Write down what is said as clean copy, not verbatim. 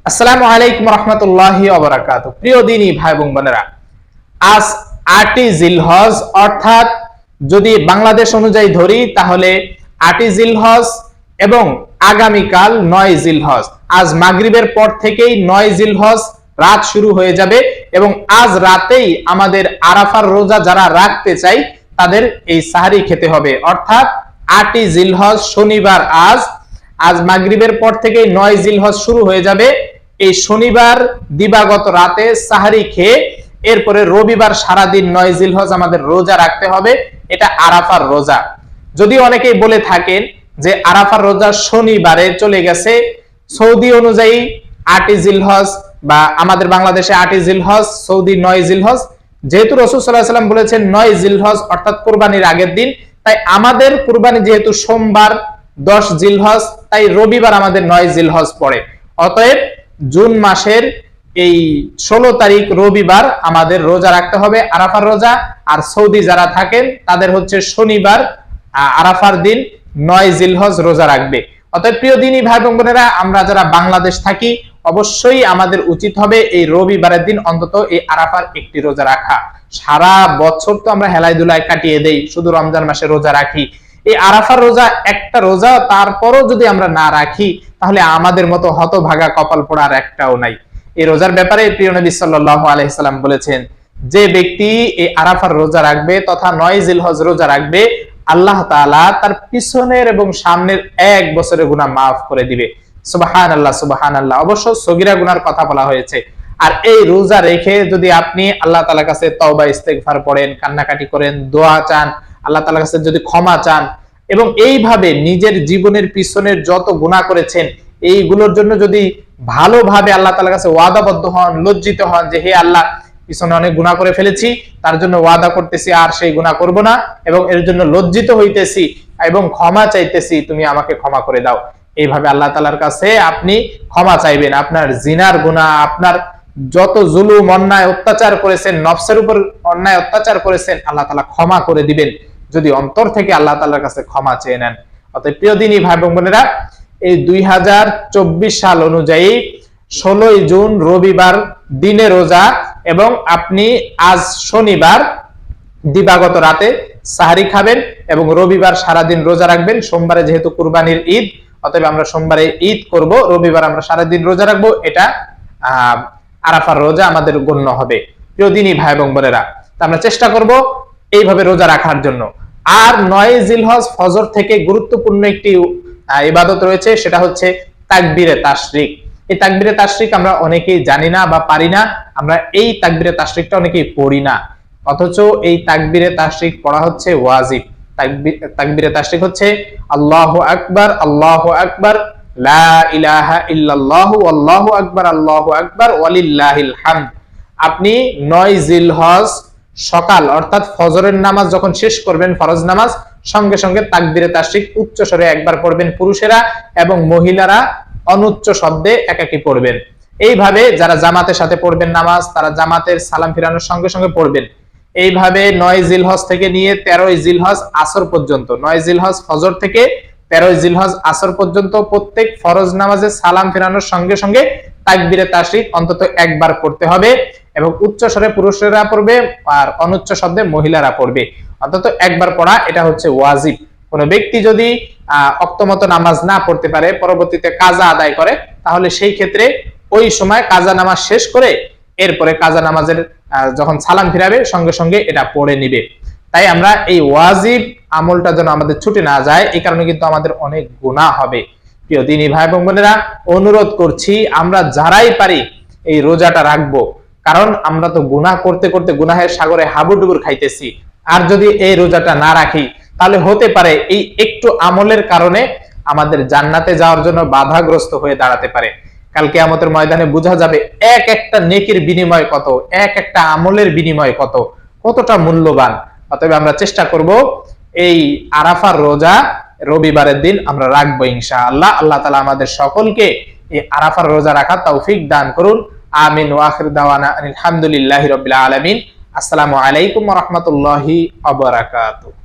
আসসালামু আলাইকুম রহমতুল্লাহি ওয়া বারাকাতুহু। প্রিয় দিনী ভাই এবং বোনেরা, আজ 8ই জিলহজ, অর্থাৎ যদি বাংলাদেশ অনুযায়ী ধরি তাহলে 8ই জিলহজ এবং আগামীকাল 9 জিলহজ। আজ মাগরিবের পর থেকেই 9 জিলহজ রাত শুরু হয়ে যাবে এবং আজ রাতেই আমাদের আরাফার রোজা যারা রাখতে চাই তাদের এই সাহারি খেতে হবে, অর্থাৎ 8ই জিলহজ শনিবার। আজ মাগরিবের পর থেকে 9 জিলহজ শুরু হয়ে যাবে। এই শনিবার দিবাগত রাতে সাহারি খেয়ে এরপরে রবিবার সারাদিন 9 জিলহজ আমাদের রোজা রাখতে হবে। এটা আরাফার রোজা। যদি অনেকেই বলে থাকেন যে আরাফার রোজা শনিবারে চলে গেছে, সৌদি অনুযায়ী 8ই জিলহজ বা আমাদের বাংলাদেশে 8ই জিলহজ, সৌদি 9 জিলহজ। যেহেতু রাসূল সাল্লাল্লাহু আলাইহি ওয়াসাল্লাম বলেছেন 9 জিলহজ অর্থাৎ কুরবানির আগের দিন, তাই আমাদের কুরবানি যেহেতু সোমবার 10 জিলহজ, তাই রবিবার আমাদের 9 জিলহজ পড়ে। অতএব জুন মাসের এই 16 তারিখ রবিবার আমাদের রোজা রাখতে হবে, আরাফার রোজা। আর সৌদি যারা থাকেন তাদের হচ্ছে শনিবার আরাফার দিন 9 জিলহজ রোজা রাখবে। অতএব প্রিয় দিনী ভাই বোনেরা, আমরা যারা বাংলাদেশ থাকি অবশ্যই আমাদের উচিত হবে এই রবিবারের দিন অন্তত এই আরাফার একটি রোজা রাখা। সারা বছর তো আমরা হেলায় দুলায় কাটিয়ে দেই, শুধু রমজান মাসে রোজা রাখি। এই আরাফার রোজা একটা রোজা, তারপরও যদি আমরা না রাখি তাহলে আমাদের মতো হতভাগা কপাল পোড়া আর একটাও নাই। এই রোজার ব্যাপারে প্রিয় নবী সাল্লাল্লাহু আলাইহি সাল্লাম বলেছেন, যে ব্যক্তি এই আরাফার রোজা রাখবে তথা 9 জিলহজ রোজা রাখবে, আল্লাহ তাআলা তার পিছনের এবং সামনের 1 বছরের গুনাহ মাফ করে দিবে। সুবহানাল্লাহ, সুবহানাল্লাহ। অবশ্য সগীরা গুনার কথা বলা হয়েছে। আর এই রোজা রেখে যদি আপনি আল্লাহ তাআলার কাছে তওবা ইস্তেগফার পড়েন, কান্নাকাটি করেন, দোয়া চান, আল্লাহ তাআলার কাছে যদি ক্ষমা চান এবং এইভাবে নিজের জীবনের পিছনের যত গুনাহ করেছেন এইগুলোর জন্য যদি ভালোভাবে আল্লাহ তাআলার কাছে ওয়াদাবদ্ধ হন, লজ্জিত হন যে হে আল্লাহ, পিছনে অনেক গুনাহ করে ফেলেছি, তার জন্য ওয়াদা করতেছি আর সেই গুনাহ করব না, এবং এর জন্য লজ্জিত হইতেছি এবং ক্ষমা চাইতেছি, তুমি আমাকে ক্ষমা করে দাও। এইভাবে আল্লাহ তাআলার কাছে আপনি ক্ষমা চাইবেন। আপনার জিনার গুনাহ, আপনার যত জুলুম অন্যায় অত্যাচার করেছেন, নফসের উপর অন্যায় অত্যাচার করেছেন, আল্লাহ তাআলা ক্ষমা করে দিবেন যদি অন্তর থেকে আল্লাহ তাআলার কাছে ক্ষমা চেয়ে নেন। অতএব প্রিয় দিনী ভাই বোনেরা, এই 2024 সাল অনুযায়ী 16ই জুন রবিবার দিনে রোজা এবং আপনি আজ শনিবার দিবাগত রাতে সাহারি খাবেন এবং রবিবার সারাদিন রোজা রাখবেন। সোমবারে যেহেতু কুরবানির ঈদ, অতএব আমরা সোমবারে ঈদ করব, রবিবার আমরা সারাদিন রোজা রাখবো। এটা আরাফার রোজা আমাদের গণ্য হবে। প্রিয় দিনী ভাই এবং বোনেরা, আমরা চেষ্টা করব এইভাবে রোজা রাখার জন্য। আর 9 জিলহজ ফজর থেকে গুরুত্বপূর্ণ একটি ইবাদত রয়েছে, সেটা হচ্ছে তাকবীরে তাশরিক। এই তাকবীরে তাশরিক আমরা অনেকেই জানি না বা পারি না। আমরা এই তাকবীরে তাশরিকটা অনেকেই পড়ি না, অথচ এই তাকবীরে তাশরিক পড়া হচ্ছে ওয়াজিব। তাকবীরে তাশরিক হচ্ছে আল্লাহু আকবার, আল্লাহু আকবার, লা ইলাহা ইল্লাল্লাহু, আল্লাহু আকবার, আল্লাহু আকবার, ওয়ালিল্লাহিল হামদ। আপনি 9 জিলহজ সকাল অর্থাৎ ফজরের নামাজ যখন শেষ করবেন, ফরজ নামাজ, সঙ্গে সঙ্গে তাকবীরে তাশরিক উচ্চ স্বরে একবার পড়বেন পুরুষেরা, এবং মহিলারা অনুচ্চ শব্দে একাকি পড়বেন। এইভাবে যারা জামাতের সাথে পড়বেন নামাজ, তারা জামাতের সালাম ফিরানোর সঙ্গে সঙ্গে পড়বেন। এইভাবে 9 জিলহজ থেকে নিয়ে 13 জিলহজ আসর পর্যন্ত, 9 জিলহজ ফজর থেকে 13 জিলহজ আসর পর্যন্ত প্রত্যেক ফরজ নামাজে সালাম ফিরানোর সঙ্গে সঙ্গে তাকবীরে তাশরিক অন্তত একবার পড়তে হবে, এবং উচ্চ স্বরে পুরুষেরা পড়বে আর অনুচ্চ শব্দে মহিলারা পড়বে। অন্তত একবার পড়া, এটা হচ্ছে ওয়াজিব। কোন ব্যক্তি যদি অক্তমত নামাজ না পড়তে পারে, পরবর্তীতে কাজা আদায় করে, তাহলে সেই ক্ষেত্রে ওই সময় কাজা নামাজ শেষ করে এরপরে কাজা নামাজের যখন সালাম ফিরাবে সঙ্গে সঙ্গে এটা পড়ে নিবে। তাই আমরা এই ওয়াজিব আমলটা যেন আমাদের ছুটে না যায়, এই কারণে কিন্তু আমাদের অনেক গুনাহ হবে। প্রিয় দিনী ভাই এবং বোনেরা, অনুরোধ করছি আমরা যারাই পারি এই রোজাটা রাখবো, কারণ আমরা তো গুনাহ করতে করতে গুনাহের সাগরে হাবুডুবুর খাইতেছি। আর যদি এই রোজাটা না রাখি তাহলে হতে পারে এই একটু আমলের কারণে আমাদের জান্নাতে যাওয়ার জন্য বাধাগ্রস্ত হয়ে দাঁড়াতে পারে। কাল কিয়ামতের ময়দানে বোঝা যাবে এক একটা নেকির বিনিময় কত, এক একটা আমলের বিনিময় কতটা মূল্যবান। অতএব আমরা চেষ্টা করব এই আরাফার রোজা রবিবারের দিন আমরা রাখবো ইনশাআল্লাহ। আল্লাহ তাআলা আমাদের সকলকে এই আরাফার রোজা রাখার তৌফিক দান করুন। আমিন। ওয়া আখির দাওয়ানা আলহামদুলিল্লাহি রাব্বিল আলামিন। আসসালামু আলাইকুম ওয়া রাহমাতুল্লাহি ওয়া বারাকাতুহু।